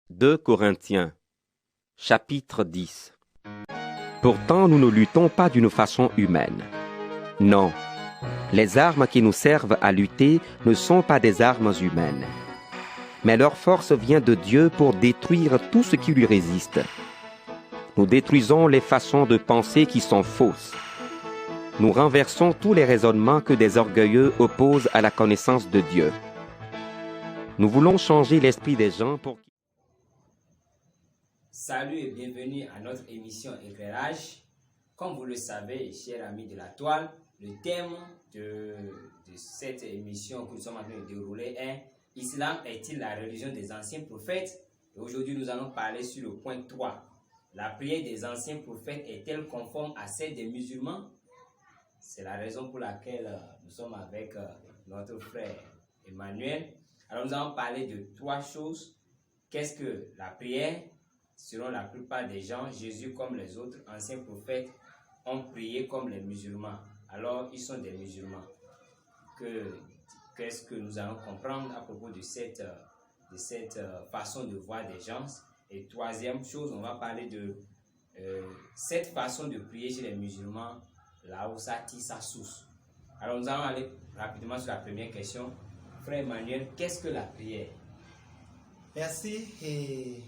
2 Corinthiens, chapitre 10. Pourtant, nous ne luttons pas d'une façon humaine. Non, les armes qui nous servent à lutter ne sont pas des armes humaines. Mais leur force vient de Dieu pour détruire tout ce qui lui résiste. Nous détruisons les façons de penser qui sont fausses. Nous renversons tous les raisonnements que des orgueilleux opposent à la connaissance de Dieu. Nous voulons changer l'esprit des gens pour... Salut et bienvenue à notre émission Éclairage. Comme vous le savez, chers amis de la toile, le thème de cette émission que nous sommes en train de dérouler est « Islam est-il la religion des anciens prophètes ?» Et aujourd'hui, nous allons parler sur le point 3. La prière des anciens prophètes est-elle conforme à celle des musulmans? C'est la raison pour laquelle nous sommes avec notre frère Emmanuel. Alors, nous allons parler de trois choses. Qu'est-ce que la prière? Selon la plupart des gens, Jésus, comme les autres anciens prophètes, ont prié comme les musulmans. Alors, ils sont des musulmans. Qu'est-ce que nous allons comprendre à propos de cette façon de voir des gens? Et troisième chose, on va parler de cette façon de prier chez les musulmans, là où ça tire sa source. Alors, nous allons aller rapidement sur la première question. Frère Emmanuel, qu'est-ce que la prière? Merci et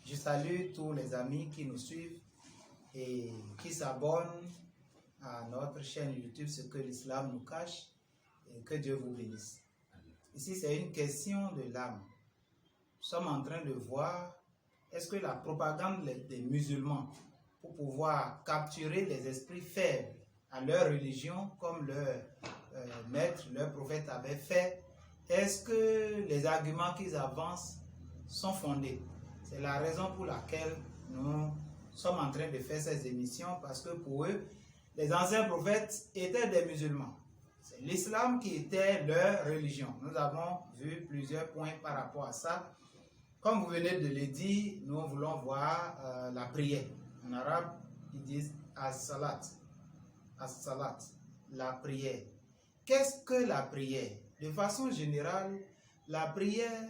je salue tous les amis qui nous suivent et qui s'abonnent à notre chaîne YouTube Ce que l'islam nous cache, et que Dieu vous bénisse. Ici, c'est une question de l'âme. Nous sommes en train de voir, est-ce que la propagande des musulmans pour pouvoir capturer les esprits faibles à leur religion, comme leur maître, leur prophète avait fait, est-ce que les arguments qu'ils avancent sont fondés? C'est la raison pour laquelle nous sommes en train de faire ces émissions, parce que pour eux, les anciens prophètes étaient des musulmans. C'est l'islam qui était leur religion. Nous avons vu plusieurs points par rapport à ça. Comme vous venez de le dire, nous voulons voir la prière. En arabe, ils disent as-salat. As-salat, la prière. Qu'est-ce que la prière? De façon générale, la prière,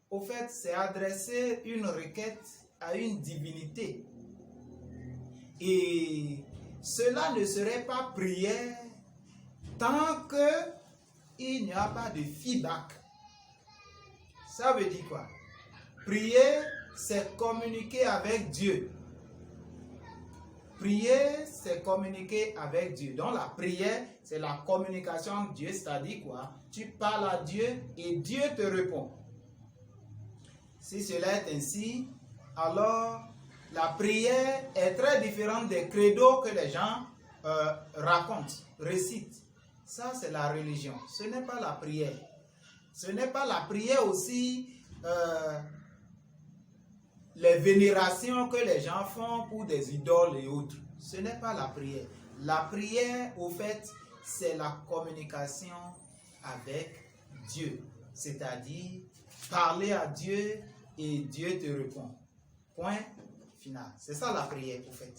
au fait, c'est adresser une requête à une divinité. Et cela ne serait pas prière tant qu'il n'y a pas de feedback. Ça veut dire quoi? Prier, c'est communiquer avec Dieu. Prier, c'est communiquer avec Dieu. Donc la prière, c'est la communication avec Dieu. C'est-à-dire quoi? Tu parles à Dieu et Dieu te répond. Si cela est ainsi, alors la prière est très différente des credos que les gens racontent, récitent. Ça, c'est la religion. Ce n'est pas la prière. Ce n'est pas la prière aussi, les vénérations que les gens font pour des idoles et autres. Ce n'est pas la prière. La prière, au fait, c'est la communication avec Dieu. C'est-à-dire parler à Dieu et Dieu te répond. Point final. C'est ça la prière, au fait.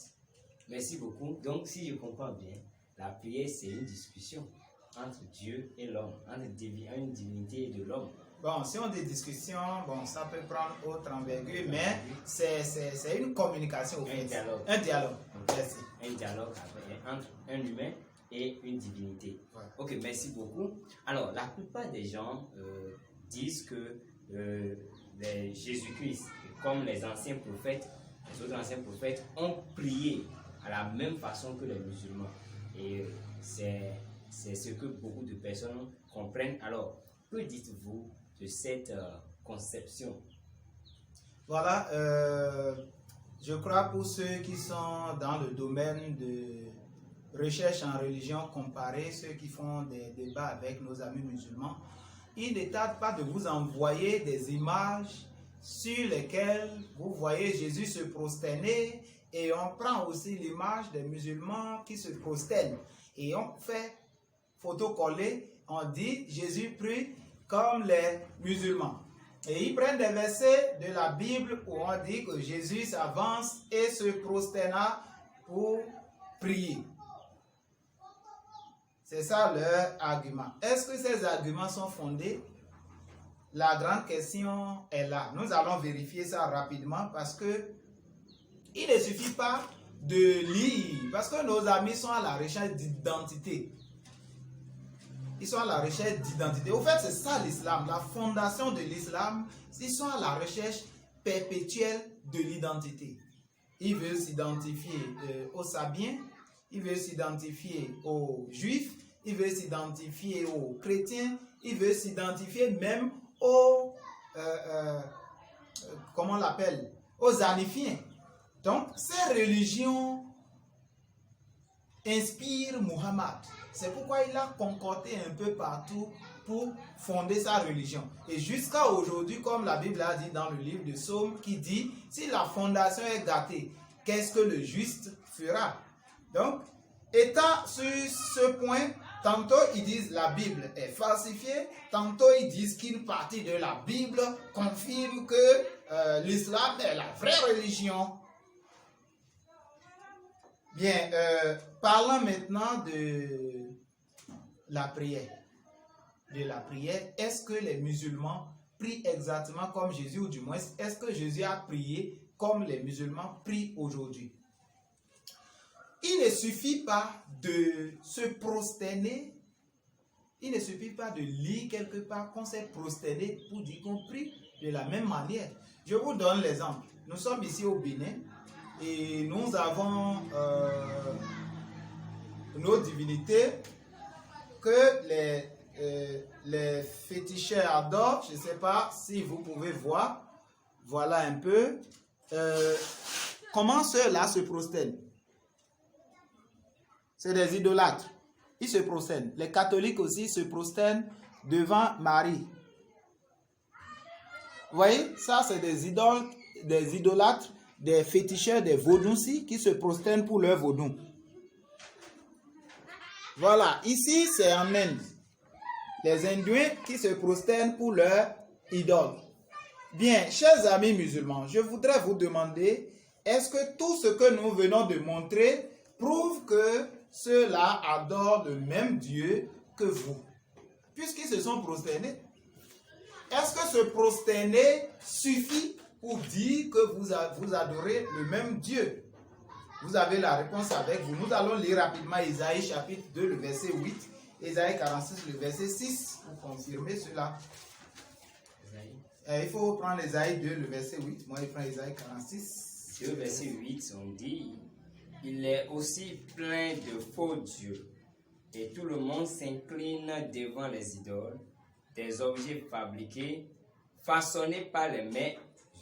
Merci beaucoup. Donc, si je comprends bien, la prière, c'est une discussion entre Dieu et l'homme, entre une divinité et de l'homme. Bon, si on dit discussion, bon, ça peut prendre autre envergure, mais c'est une communication, au fait. Un dialogue. Un dialogue. Merci. Un dialogue entre un humain et une divinité. Ouais. Ok, merci beaucoup. Alors, la plupart des gens disent que Jésus-Christ, comme les anciens prophètes, les autres anciens prophètes, ont prié à la même façon que les musulmans. Et c'est ce que beaucoup de personnes comprennent. Alors, que dites-vous de cette conception? Voilà, je crois pour ceux qui sont dans le domaine de recherche en religion comparée, ceux qui font des débats avec nos amis musulmans, il ne tarde pas de vous envoyer des images sur lesquelles vous voyez Jésus se prosterner, et on prend aussi l'image des musulmans qui se prosternent et on fait photo-coller, on dit Jésus prie comme les musulmans. Et ils prennent des versets de la Bible où on dit que Jésus s'avance et se prosterna pour prier. C'est ça leur argument. Est-ce que ces arguments sont fondés? la grande question est là. Nous allons vérifier ça rapidement parce que il ne suffit pas de lire, parce que nos amis sont à la recherche d'identité. Ils sont à la recherche d'identité. Au fait, c'est ça l'islam. La fondation de l'islam, ils sont à la recherche perpétuelle de l'identité. Ils veulent s'identifier aux Sabiens, ils veulent s'identifier aux Juifs, ils veulent s'identifier aux chrétiens, ils veulent s'identifier même aux, comment on l'appelle, aux Hanifiens. Donc, ces religions inspirent Muhammad. C'est pourquoi il a concordé un peu partout pour fonder sa religion. Et jusqu'à aujourd'hui, comme la Bible a dit dans le livre de Psaume, qui dit, si la fondation est gâtée, qu'est-ce que le juste fera? Donc, étant sur ce point, tantôt ils disent la Bible est falsifiée, tantôt ils disent qu'une partie de la Bible confirme que l'islam est la vraie religion. Bien, parlons maintenant de la prière. De la prière, est-ce que les musulmans prient exactement comme Jésus, ou du moins, est-ce que Jésus a prié comme les musulmans prient aujourd'hui? Il ne suffit pas de se prosterner, il ne suffit pas de lire quelque part qu'on s'est prosterné pour dire qu'on prie de la même manière. Je vous donne l'exemple. Nous sommes ici au Bénin et nous avons nos divinités que les féticheurs adorent. Je ne sais pas si vous pouvez voir. Voilà un peu. Comment ceux-là se prosternent? C'est des idolâtres. Ils se prosternent. Les catholiques aussi se prosternent devant Marie. Vous voyez, ça c'est des idolâtres, des féticheurs, des vaudoucis qui se prosternent pour leur vaudou. Voilà, ici c'est en Inde. Les Indiens qui se prosternent pour leur idole. Bien, chers amis musulmans, je voudrais vous demander, est-ce que tout ce que nous venons de montrer prouve que ceux-là adorent le même Dieu que vous? Puisqu'ils se sont prosternés. Est-ce que se prosterner suffit pour dire que vous adorez le même Dieu? Vous avez la réponse avec vous. Nous allons lire rapidement Ésaïe chapitre 2, le verset 8. Ésaïe 46, le verset 6, pour confirmer cela. Il faut prendre Ésaïe 2, le verset 8. Moi, je prends Ésaïe 46. Sur le verset 8, on dit, « Il est aussi plein de faux dieux, et tout le monde s'incline devant les idoles, des objets fabriqués, façonnés par les mains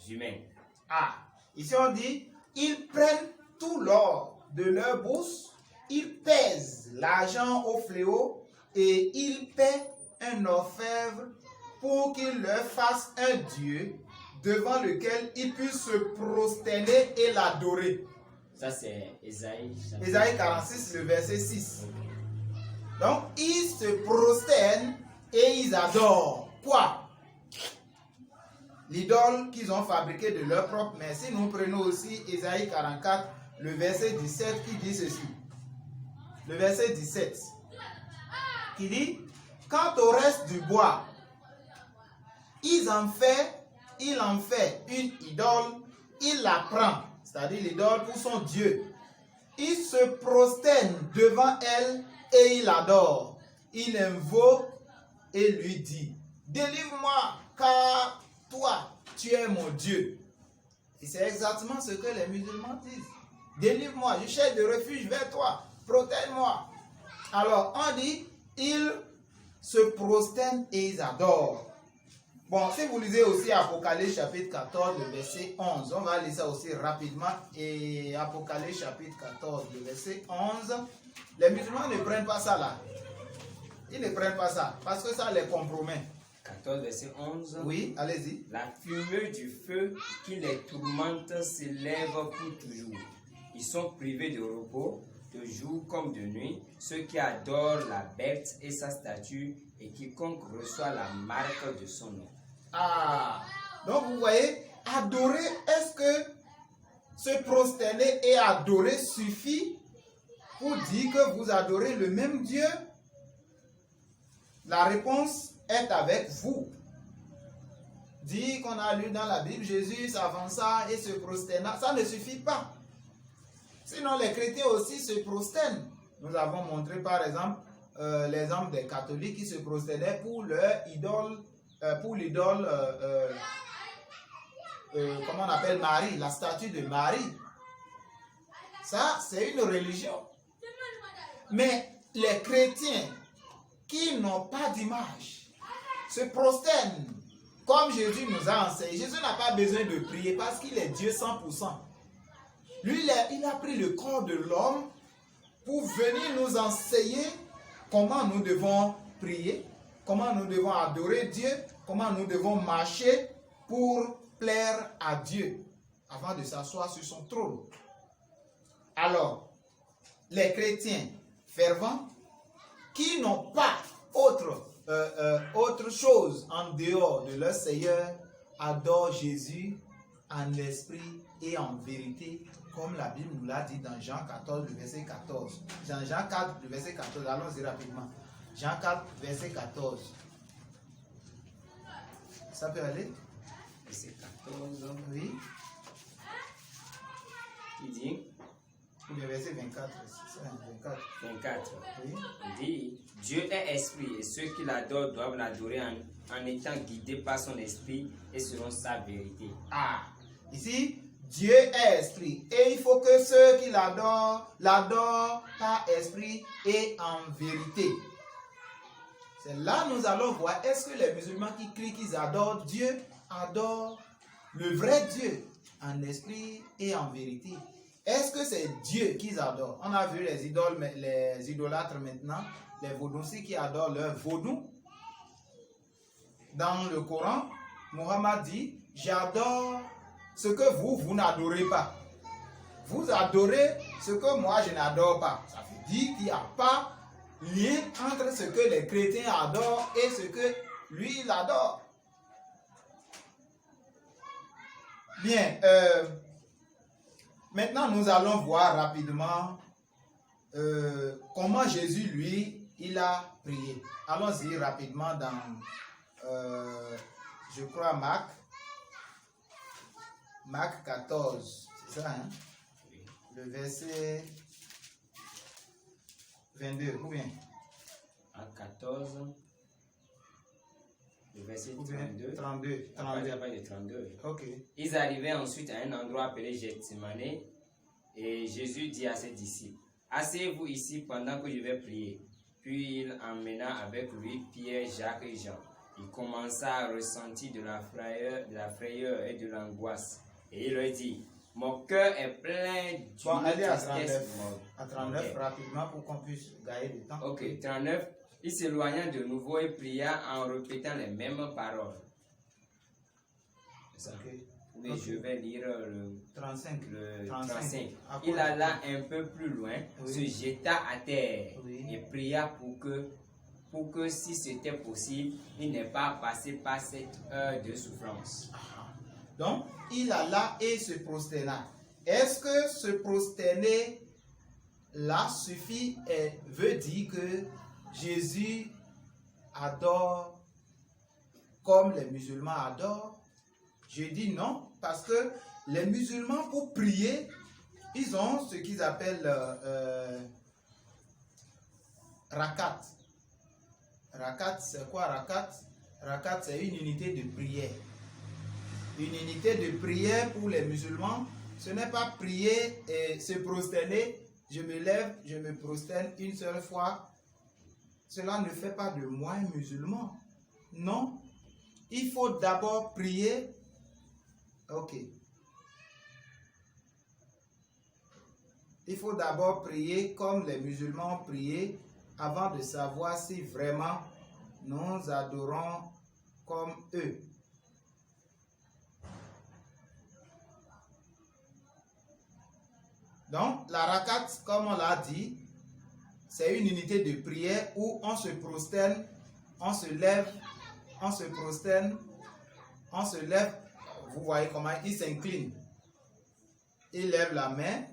humaines. » Ah, ici on dit, ils prennent tout l'or de leur bourse, ils pèsent l'argent au fléau et ils paient un orfèvre pour qu'il leur fasse un Dieu devant lequel ils puissent se prosterner et l'adorer. Ça c'est Ésaïe. Ésaïe 46, le verset 6. Donc, ils se prosternent et ils adorent. Quoi? L'idole qu'ils ont fabriquée de leur propre main. Si nous prenons aussi Ésaïe 44, le verset 17 qui dit ceci. Le verset 17 qui dit, quant au reste du bois, il en fait une idole, il la prend, c'est-à-dire l'idole pour son Dieu. Il se prosterne devant elle et il adore. Il invoque et lui dit, délivre-moi car toi, tu es mon Dieu. Et c'est exactement ce que les musulmans disent. Délivre-moi, je cherche de refuge vers toi, protège-moi. Alors on dit, ils se prosternent et ils adorent. Bon, si vous lisez aussi Apocalypse chapitre 14, le verset 11, on va lire ça aussi rapidement. Et Apocalypse chapitre 14, le verset 11, les musulmans ne prennent pas ça là. Ils ne prennent pas ça parce que ça les compromet. 14, verset 11. Oui, allez-y. La fumée du feu qui les tourmente s'élève pour toujours. Ils sont privés de repos, de jour comme de nuit, ceux qui adorent la bête et sa statue, et quiconque reçoit la marque de son nom. Ah, donc vous voyez, adorer, est-ce que se prosterner et adorer suffit pour dire que vous adorez le même Dieu? La réponse est avec vous. dire qu'on a lu dans la Bible, Jésus s'avança et se prosterna, ça ne suffit pas. Sinon, les chrétiens aussi se prosternent. Nous avons montré par exemple l'exemple des catholiques qui se prosternaient pour leur idole, pour l'idole, comment on appelle Marie, la statue de Marie. Ça, c'est une religion. Mais les chrétiens qui n'ont pas d'image se prosternent comme Jésus nous a enseigné. Jésus n'a pas besoin de prier parce qu'il est Dieu 100%. Lui, il a pris le corps de l'homme pour venir nous enseigner comment nous devons prier, comment nous devons adorer Dieu, comment nous devons marcher pour plaire à Dieu avant de s'asseoir sur son trône. Alors, les chrétiens fervents qui n'ont pas autre chose en dehors de leur Seigneur adorent Jésus en esprit et en vérité, comme la Bible nous l'a dit dans Jean 14, le verset 14. Jean 4, le verset 14, allons-y rapidement. Jean 4, verset 14. Ça peut aller? Verset 14. Oui. Il dit, Ou le verset 24. 24. Oui. Il dit, Dieu est esprit et ceux qui l'adorent doivent l'adorer en étant guidés par son esprit et selon sa vérité. Ah, ici, Dieu est esprit et il faut que ceux qui l'adorent par esprit et en vérité. C'est là que nous allons voir, est-ce que les musulmans qui crient qu'ils adorent Dieu, adorent le vrai Dieu en esprit et en vérité? Est-ce que c'est Dieu qu'ils adorent? On a vu les idolâtres maintenant, les vaudouciers qui adorent leur vaudou. Dans le Coran, Mohammed dit, j'adore ce que vous n'adorez pas. Vous adorez ce que moi je n'adore pas. Ça veut dire qu'il n'y a pas lien entre ce que les chrétiens adorent et ce que lui il adore. Bien, maintenant nous allons voir rapidement comment Jésus, lui, il a prié. Allons-y rapidement dans, je crois, Marc 14, c'est ça, hein? Le verset 22, ou bien? À 14, le verset 32. 32. Ok. Ils arrivaient ensuite à un endroit appelé Gethsemane et Jésus dit à ses disciples, asseyez-vous ici pendant que je vais prier. Puis il emmena avec lui Pierre, Jacques et Jean. Il commença à ressentir de la frayeur et de l'angoisse. Et il leur dit, mon cœur est plein d'une tristesse. À 39 Okay. rapidement pour qu'on puisse gagner du temps. Ok, 39. Il s'éloigna de nouveau et pria en répétant les mêmes paroles. C'est ça. Okay. Mais je vais lire le 35. 35. Après. Il alla un peu plus loin, Oui. se jeta à terre Oui. et pria pour que si c'était possible, il n'ait pas passé par cette heure de souffrance. Donc, il alla et se prosterna. Est-ce que se prosterner là suffit et veut dire que Jésus adore comme les musulmans adorent? Je dis non, parce que les musulmans, pour prier, ils ont ce qu'ils appellent rakat. Rakat, c'est quoi rakat? Rakat, c'est une unité de prière. Une unité de prière pour les musulmans, ce n'est pas prier et se prosterner. Je me lève, je me prosterne une seule fois. Cela ne fait pas de moi un musulman. Non. Il faut d'abord prier. Ok. Il faut d'abord prier comme les musulmans ont prié avant de savoir si vraiment nous adorons comme eux. Donc, la rakat, comme on l'a dit, c'est une unité de prière où on se prosterne, on se lève, on se prosterne, on se lève. Vous voyez comment il s'incline. Il lève la main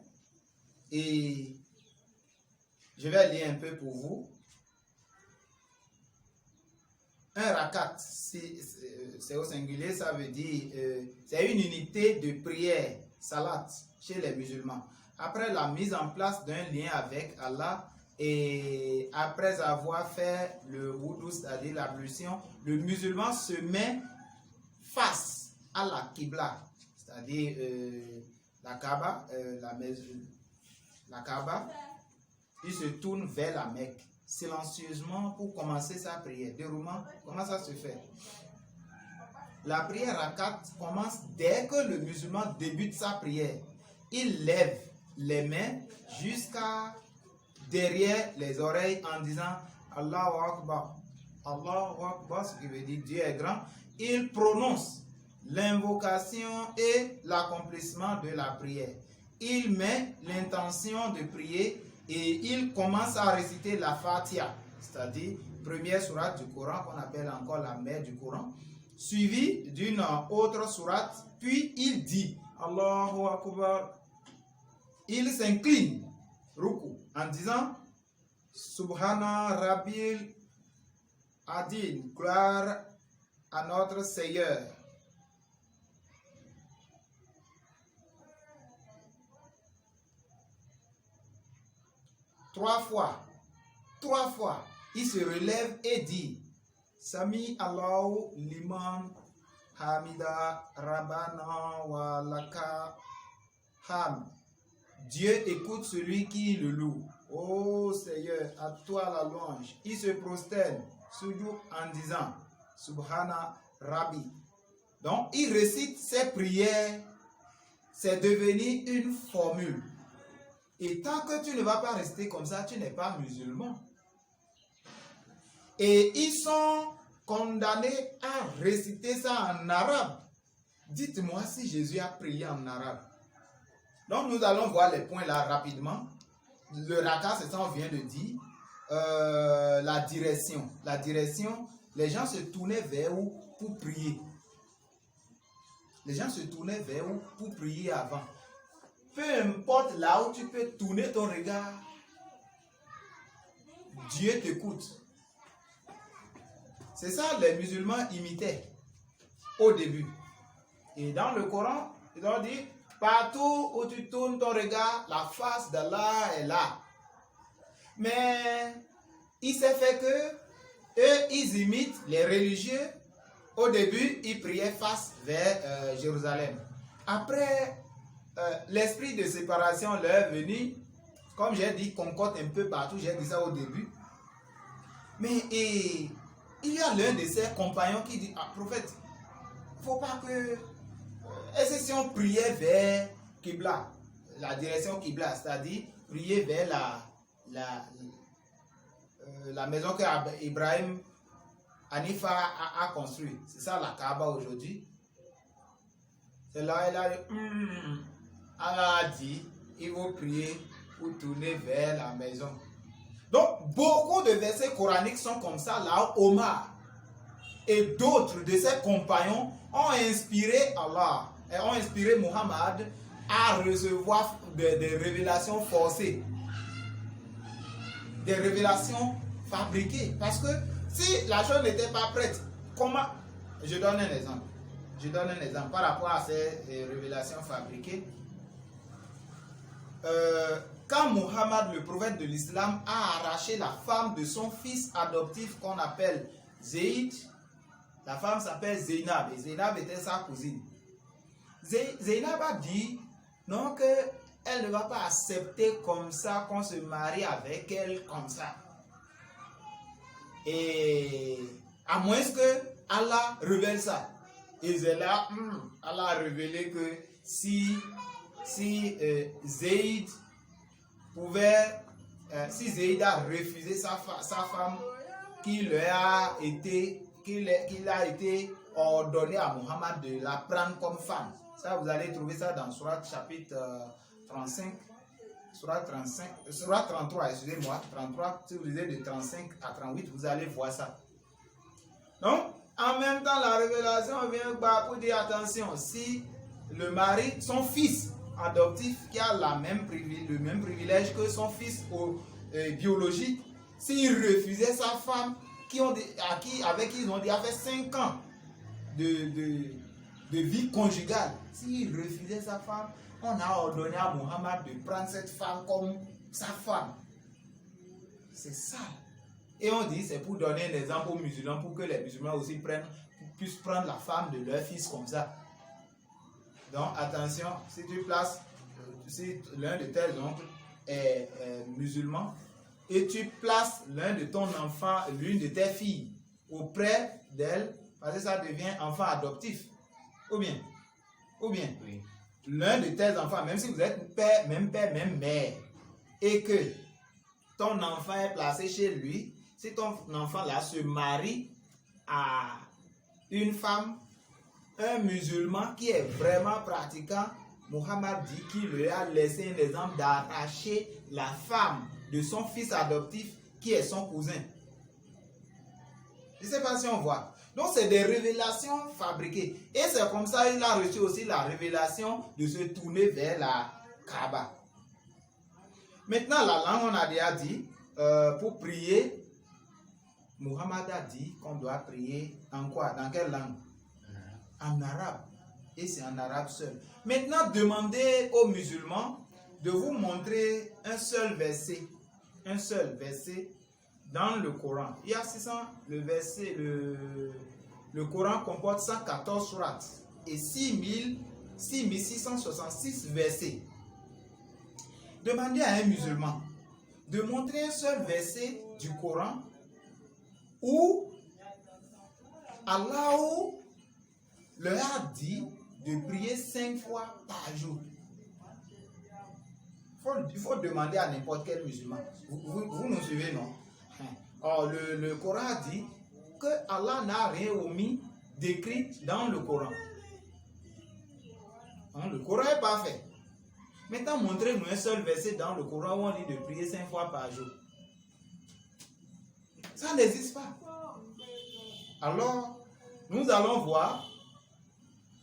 et je vais lire un peu pour vous. un rakat, c'est au singulier, ça veut dire, c'est une unité de prière, salat, chez les musulmans. Après la mise en place d'un lien avec Allah, et après avoir fait le wudu, c'est-à-dire l'ablution, le musulman se met face à la Qibla, c'est-à-dire la Kaaba, la Kaaba, il se tourne vers la Mecque, silencieusement pour commencer sa prière. Déroulement, comment ça se fait? La prière rakat commence dès que le musulman débute sa prière. Il lève les mains jusqu'à derrière les oreilles en disant Allahu Akbar. Allahu Akbar, ce qui veut dire Dieu est grand. Il prononce l'invocation et l'accomplissement de la prière. Il met l'intention de prier et il commence à réciter la Fatiha, c'est-à-dire première sourate du Coran qu'on appelle encore la mère du Coran, suivie d'une autre sourate, puis il dit Allahu Akbar. Il s'incline, ruku, en disant Subhana Rabbil Adil, gloire à notre Seigneur. Trois fois, il se relève et dit Sami Allahu liman hamida rabbana wa laka ham. Dieu écoute celui qui le loue. Oh Seigneur, à toi la louange. Il se prosterne, soujou, en disant Subhana Rabbi. Donc, il récite ses prières. C'est devenu une formule. Et tant que tu ne vas pas rester comme ça, tu n'es pas musulman. Et ils sont condamnés à réciter ça en arabe. Dites-moi si Jésus a prié en arabe. Donc nous allons voir les points là rapidement. Le rakat, c'est ça on vient de dire. La direction. La direction, les gens se tournaient vers où pour prier. Les gens se tournaient vers où pour prier avant. Peu importe là où tu peux tourner ton regard, Dieu t'écoute. C'est ça les musulmans imitaient au début. Et dans le Coran, ils ont dit, partout où tu tournes ton regard, la face d'Allah est là. Mais il s'est fait que eux, ils imitent les religieux. Au début, ils priaient face vers Jérusalem. Après, l'esprit de séparation leur est venu, comme j'ai dit, concorde un peu partout, j'ai dit ça au début. Mais il y a l'un de ses compagnons qui dit, prophète, il ne faut pas que... Est-ce que si on priait vers Qibla, la direction Qibla, c'est-à-dire prier vers la maison que Ibrahim Hanifa a construite, c'est ça la Kaaba aujourd'hui. C'est là, Allah a dit, il faut prier ou tourner vers la maison. Donc, beaucoup de versets coraniques sont comme ça. Là, Omar et d'autres de ses compagnons ont inspiré Allah et ont inspiré Muhammad à recevoir des révélations forcées, des révélations fabriquées. Parce que si la chose n'était pas prête, comment... Je donne un exemple par rapport à ces révélations fabriquées. Quand Muhammad, le prophète de l'islam, a arraché la femme de son fils adoptif qu'on appelle Zayd, la femme s'appelle Zainab et Zainab était sa cousine. Zainab a dit non, qu'elle ne va pas accepter comme ça qu'on se marie avec elle comme ça. Et à moins que Allah révèle ça. Et là, Allah a révélé que si Zayd pouvait, si Zayd a refusé sa femme qu'il a été ordonné à Muhammad de la prendre comme femme. Ça, vous allez trouver ça dans Surat chapitre 35, Surat 33, excusez-moi, 33, si vous lisez de 35 à 38, vous allez voir ça. Donc, en même temps, la révélation vient pour dire attention, si le mari, son fils adoptif, qui a le même privilège que son fils biologique, s'il refusait sa femme, avec qui ils ont déjà fait 5 ans de vie conjugale. S'il refusait sa femme, on a ordonné à Mohammed de prendre cette femme comme sa femme. C'est ça. Et on dit c'est pour donner un exemple aux musulmans, pour que les musulmans aussi puissent prendre la femme de leur fils comme ça. Donc attention, si tu places, si l'un de tes oncles est musulman, et tu places l'un de ton enfant, l'une de tes filles auprès d'elle, parce que ça devient enfant adoptif. Ou bien, oui. L'un de tes enfants, même si vous êtes père, même mère, et que ton enfant est placé chez lui, si ton enfant là se marie à une femme, un musulman qui est vraiment pratiquant, Mohammed dit qu'il lui a laissé un exemple d'arracher la femme de son fils adoptif qui est son cousin. Je ne sais pas si on voit. Donc c'est des révélations fabriquées. Et c'est comme ça qu'il a reçu aussi la révélation de se tourner vers la Kaaba. Maintenant la langue, on a déjà dit, pour prier, Mohammed a dit qu'on doit prier en quoi? Dans quelle langue? En arabe. Et c'est en arabe seul. Maintenant, demandez aux musulmans de vous montrer un seul verset dans le Coran. Il y a 600, le Coran comporte 114 sourates et 6666 versets. Demandez à un musulman de montrer un seul verset du Coran où Allah leur a dit de prier 5 fois par jour. Il faut demander à n'importe quel musulman. Vous nous suivez, non? Or, le Coran dit que Allah n'a rien omis d'écrit dans le Coran. Le Coran est parfait. Maintenant, montrez-nous un seul verset dans le Coran où on dit de prier 5 fois par jour. Ça n'existe pas. Alors, nous allons voir,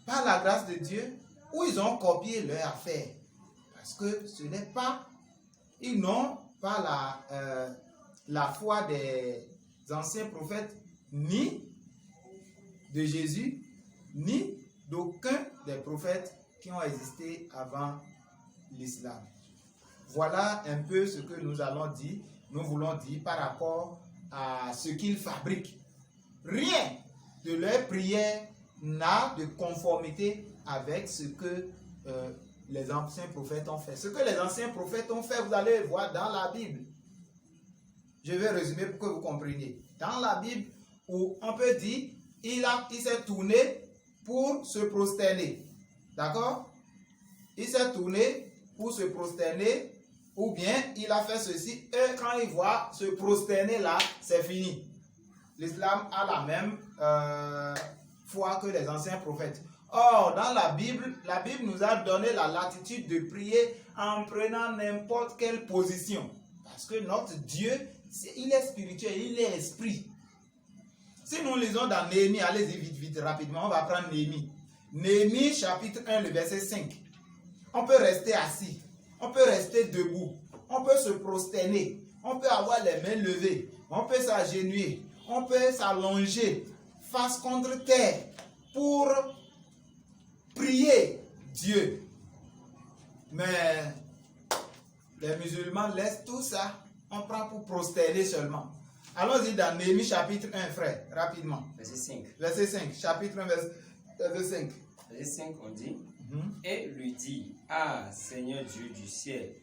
par la grâce de Dieu, où ils ont copié leur affaire. Parce que ce n'est pas, ils n'ont pas la foi des anciens prophètes, ni de Jésus, ni d'aucun des prophètes qui ont existé avant l'islam. Voilà un peu ce que nous voulons dire par rapport à ce qu'ils fabriquent. Rien de leur prière n'a de conformité avec ce que les anciens prophètes ont fait. Ce que les anciens prophètes ont fait, vous allez le voir dans la Bible. Je vais résumer pour que vous compreniez. Dans la Bible, où on peut dire, il s'est tourné pour se prosterner. D'accord? Il s'est tourné pour se prosterner, ou bien il a fait ceci, et quand il voit se prosterner là, c'est fini. L'islam a la même foi que les anciens prophètes. Or, dans la Bible nous a donné la latitude de prier en prenant n'importe quelle position. Parce que notre Dieu, il est spirituel, il est esprit. Si nous lisons dans Néhémie, allez-y vite, rapidement, on va prendre Néhémie. Néhémie, chapitre 1, le verset 5. On peut rester assis, on peut rester debout, on peut se prosterner, on peut avoir les mains levées, on peut s'agenouiller, on peut s'allonger face contre terre pour prier Dieu. Mais les musulmans laissent tout ça, on prend pour prosterner seulement. Allons-y dans Néhémie chapitre 1, frère, rapidement. Verset 5. Verset 5, chapitre 1, verset 5. Verset 5, on dit, et lui dit, ah, Seigneur Dieu du ciel,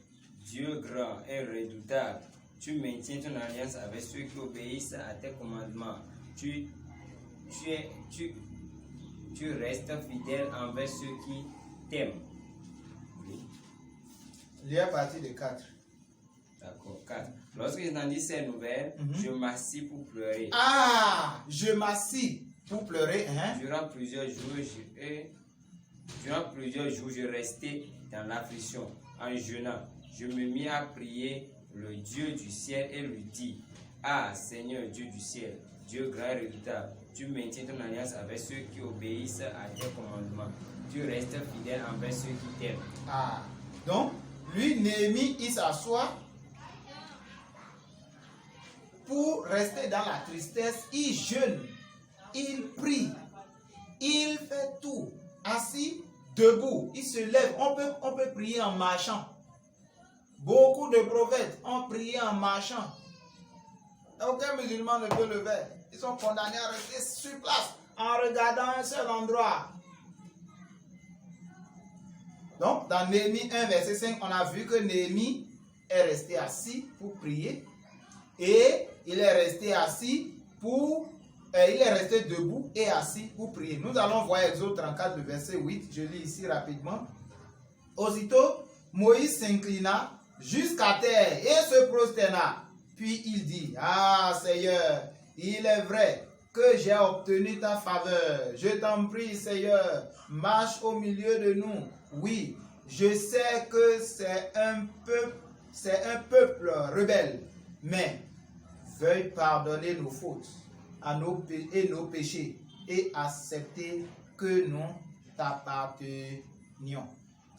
Dieu grand et redoutable, tu maintiens ton alliance avec ceux qui obéissent à tes commandements. Tu restes fidèle envers ceux qui t'aiment. Oui. Il y a partie de 4. D'accord, 4. Lorsque j'entendis ces nouvelles, je m'assis pour pleurer. Ah, je m'assis pour pleurer. Hein? Durant plusieurs jours, je restais dans l'affliction. En jeûnant, je me mis à prier le Dieu du ciel et lui dis, ah, Seigneur Dieu du ciel, Dieu grand et redoutable, tu maintiens ton alliance avec ceux qui obéissent à tes commandements. Tu restes fidèle envers ceux qui t'aiment. Ah, donc, lui, Néhémie, il s'assoit pour rester dans la tristesse, il jeûne, il prie, il fait tout. Assis, debout, il se lève. On peut prier en marchant. Beaucoup de prophètes ont prié en marchant. Aucun musulman ne peut le faire. Ils sont condamnés à rester sur place en regardant un seul endroit. Donc, dans Néhémie 1, verset 5, on a vu que Néhémie est resté assis pour prier et il est resté assis il est resté debout et assis pour prier. Nous allons voir Exode 34, le verset 8. Je lis ici rapidement. Aussitôt, Moïse s'inclina jusqu'à terre et se prosterna. Puis il dit, ah Seigneur, il est vrai que j'ai obtenu ta faveur. Je t'en prie, Seigneur, marche au milieu de nous. Oui, je sais que c'est un peuple rebelle, mais veuille pardonner nos fautes et nos péchés et accepter que nous t'appartenions.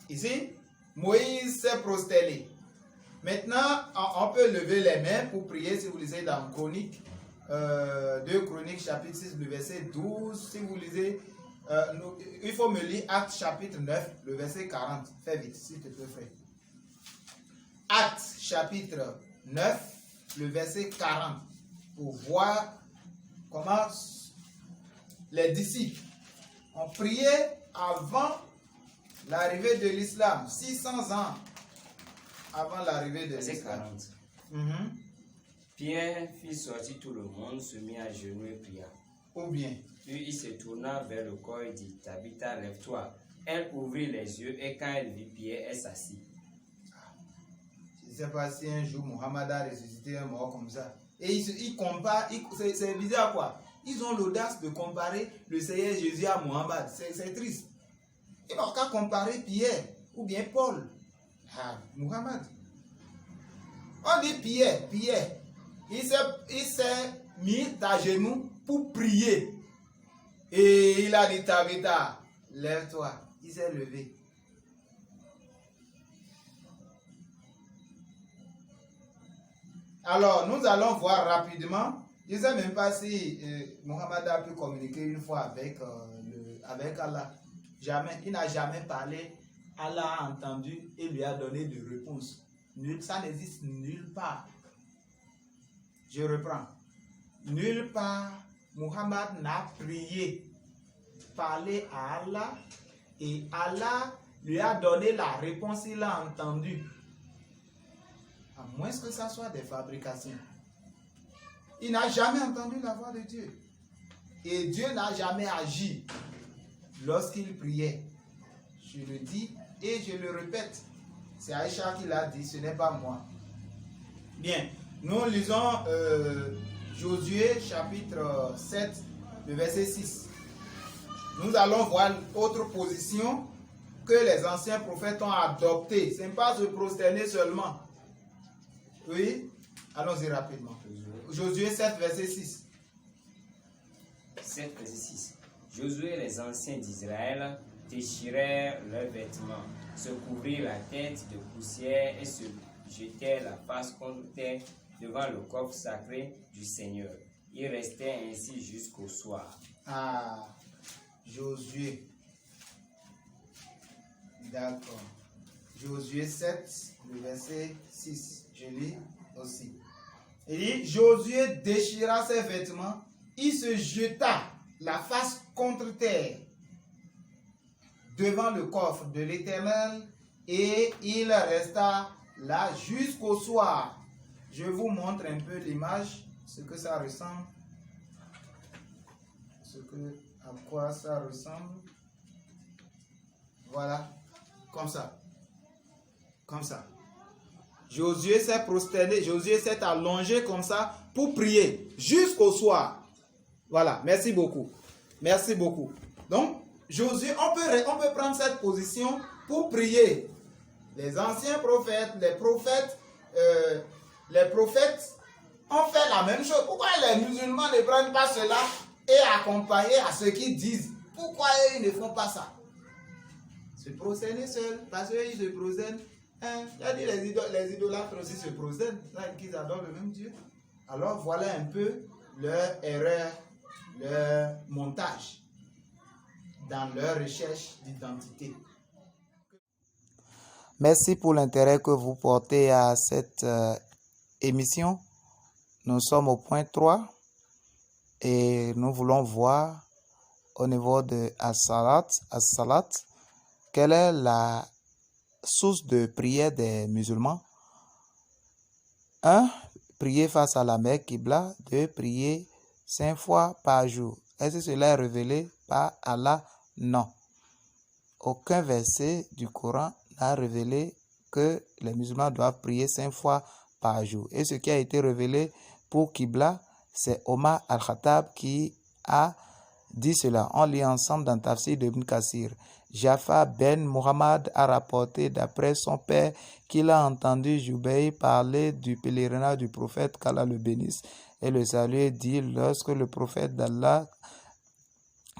Ici, Moïse s'est prosterné. Maintenant, on peut lever les mains pour prier si vous lisez dans Chroniques, 2 Chroniques chapitre 6, le verset 12. Si vous lisez, il faut me lire Actes chapitre 9, le verset 40. Fais vite, s'il te plaît, frère. Actes chapitre 9, le verset 40. Pour voir comment les disciples ont prié avant l'arrivée de l'islam, 600 ans avant l'arrivée de l'islam. 40. Pierre fit sortir tout le monde, se mit à genoux et pria. Ou bien, Puis il se tourna vers le corps et dit, Tabitha, lève-toi. Elle ouvrit les yeux et quand elle vit Pierre, elle s'assit. je ne sais pas si un jour Mohammed a ressuscité un mort comme ça. Et ils comparent, c'est bizarre quoi. Ils ont l'audace de comparer le Seigneur Jésus à Mohammed. C'est triste. Ils n'ont qu'à comparer Pierre ou bien Paul à Mohammed. On dit Pierre. Il s'est mis à genoux pour prier. Et il a dit, Tabitha, lève-toi. Il s'est levé. Alors, nous allons voir rapidement. Je ne sais même pas si Mohammed a pu communiquer une fois avec Allah. Jamais. Il n'a jamais parlé. Allah a entendu et lui a donné de réponse. Ça n'existe nulle part. Je reprends. Nulle part, Mohammed n'a prié, parlé à Allah et Allah lui a donné la réponse, il a entendu. À moins que ça soit des fabrications. Il n'a jamais entendu la voix de Dieu. Et Dieu n'a jamais agi lorsqu'il priait. Je le dis et je le répète. C'est Aïcha qui l'a dit, ce n'est pas moi. Bien, nous lisons Josué chapitre 7, le verset 6. Nous allons voir autre position que les anciens prophètes ont adoptée. Ce n'est pas se prosterner seulement. Oui, allons-y rapidement. Josué 7, verset 6. 7, verset 6. Josué et les anciens d'Israël déchirèrent leurs vêtements, se couvrirent la tête de poussière et se jetèrent la face contre terre devant le coffre sacré du Seigneur. Ils restaient ainsi jusqu'au soir. Ah, Josué. D'accord. Josué 7, le verset 6. Je lis aussi. Il dit, Josué déchira ses vêtements, il se jeta la face contre terre devant le coffre de l'Éternel et il resta là jusqu'au soir. Je vous montre un peu l'image, ce que ça ressemble, à quoi ça ressemble. Voilà, comme ça. Comme ça. Josué s'est prosterné, Josué s'est allongé comme ça pour prier jusqu'au soir. Voilà, merci beaucoup. Merci beaucoup. Donc, Josué, on peut prendre cette position pour prier. Les anciens prophètes, les prophètes ont fait la même chose. Pourquoi les musulmans ne prennent pas cela et accompagner à ce qu'ils disent? Pourquoi ils ne font pas ça? Se prosterner seul, parce qu'ils se prosternent. Il a dit les idolâtres aussi se prosternent, qu'ils adorent le même Dieu. Alors voilà un peu leur erreur, leur montage dans leur recherche d'identité. Merci pour l'intérêt que vous portez à cette émission. Nous sommes au point 3 et nous voulons voir au niveau de As-Salat, quelle est la source de prière des musulmans. 1. Prier face à la Mecque Qibla. 2. Prier 5 fois par jour. Est-ce que cela est révélé par Allah? Non. Aucun verset du Coran n'a révélé que les musulmans doivent prier 5 fois par jour. Et ce qui a été révélé pour Qibla, c'est Omar al-Khattab qui a dit cela. On lit ensemble dans Tafsir de Ibn Kathir. Jafar ben Muhammad a rapporté d'après son père qu'il a entendu Jubayr parler du pèlerinage du prophète qu'Allah le bénisse et le salue, dit lorsque le prophète d'Allah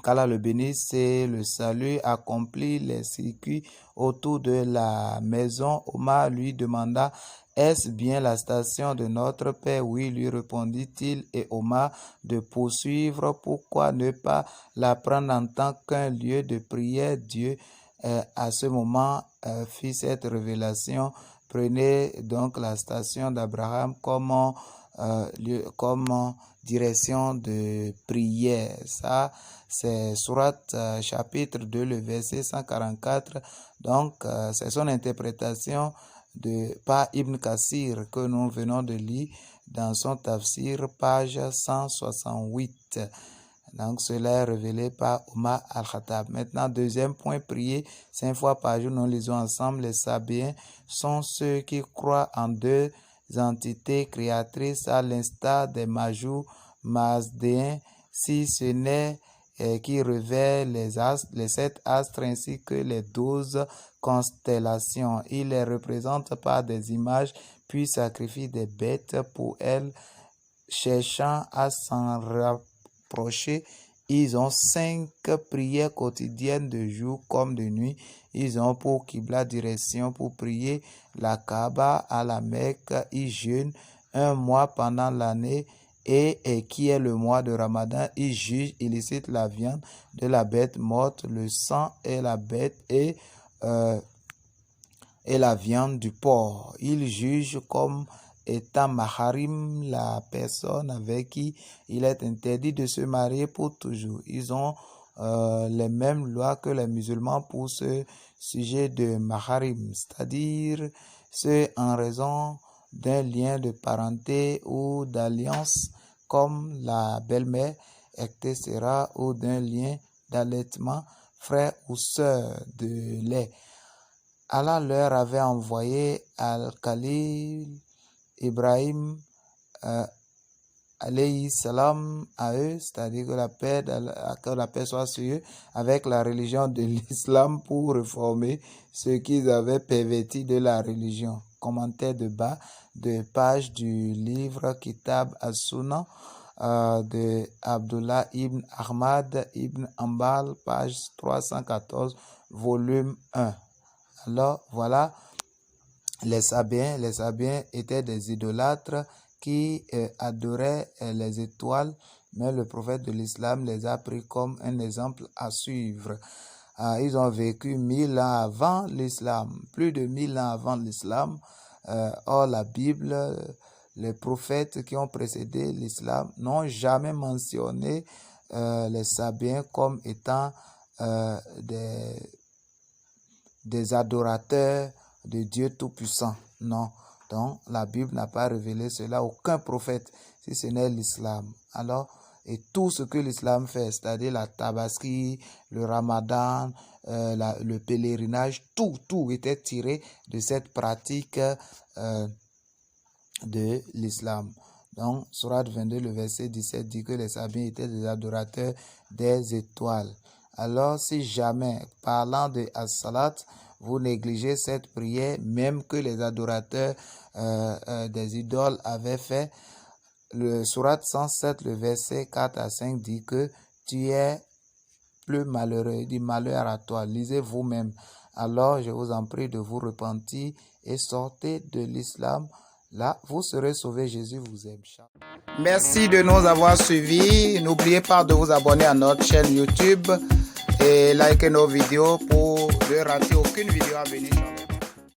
qu'Allah le bénisse et le salut accomplit les circuits autour de la maison, Omar lui demanda: est-ce bien la station de notre Père? Oui, lui répondit-il, et Omar de poursuivre: pourquoi ne pas la prendre en tant qu'un lieu de prière? Dieu à ce moment fit cette révélation: prenez donc la station d'Abraham comme direction de prière. Ça, c'est Surat chapitre 2, le verset 144. Donc, c'est son interprétation par Ibn Kathir que nous venons de lire dans son tafsir, page 168. Donc, cela est révélé par Omar al-Khattab. Maintenant, deuxième point, prier 5 fois par jour. Nous lisons ensemble. Les Sabéens sont ceux qui croient en 2 entités créatrices, à l'instar des Majous Mazdéens, si ce n'est qui révèlent les 7 astres ainsi que les 12 constellations. Ils les représentent par des images, puis sacrifient des bêtes pour elles, cherchant à s'en rapprocher. Ils ont 5 prières quotidiennes de jour comme de nuit. Ils ont pour Qibla direction pour prier la Kaaba à la Mecque. Ils jeûnent 1 mois pendant l'année et qui est le mois de Ramadan. Ils jugent illicite la viande de la bête morte, le sang et la bête et la viande du porc. Ils jugent comme étant maharim la personne avec qui il est interdit de se marier pour toujours. Ils ont les mêmes lois que les musulmans pour ce sujet de maharim, c'est-à-dire ceux en raison d'un lien de parenté ou d'alliance comme la belle-mère, etc., ou d'un lien d'allaitement, frère ou sœur de lait. Allah leur avait envoyé Al-Khalil Ibrahim alayhi salam à eux, c'est-à-dire que la paix soit sur eux, avec la religion de l'islam pour réformer ce qu'ils avaient perverti de la religion. Commentaire de bas de page du livre Kitab as-Sunnah de Abdullah ibn Ahmad ibn Ambal, page 314, volume 1. Alors voilà, les Sabéens étaient des idolâtres qui adoraient les étoiles, mais le prophète de l'islam les a pris comme un exemple à suivre. Ils ont vécu 1000 ans avant l'islam, plus de 1000 ans avant l'islam. Or, la Bible, les prophètes qui ont précédé l'islam n'ont jamais mentionné les Sabéens comme étant des adorateurs de Dieu Tout-Puissant. Non. Donc, la Bible n'a pas révélé cela à aucun prophète, si ce n'est l'islam. Alors, et tout ce que l'islam fait, c'est-à-dire la tabaski, le ramadan, le pèlerinage, tout était tiré de cette pratique de l'islam. Donc, Surat 22, le verset 17 dit que les Sabéens étaient des adorateurs des étoiles. Alors, si jamais, parlant de As-Salat, vous négligez cette prière, même que les adorateurs des idoles avaient fait, le Surat 107, le verset 4 à 5 dit que tu es plus malheureux. Il dit malheur à toi, lisez vous-même. Alors, je vous en prie de vous repentir et sortez de l'islam Là, vous serez sauvés. Jésus vous aime. Merci de nous avoir suivis. N'oubliez pas de vous abonner à notre chaîne YouTube et liker nos vidéos pour ne rater aucune vidéo à venir.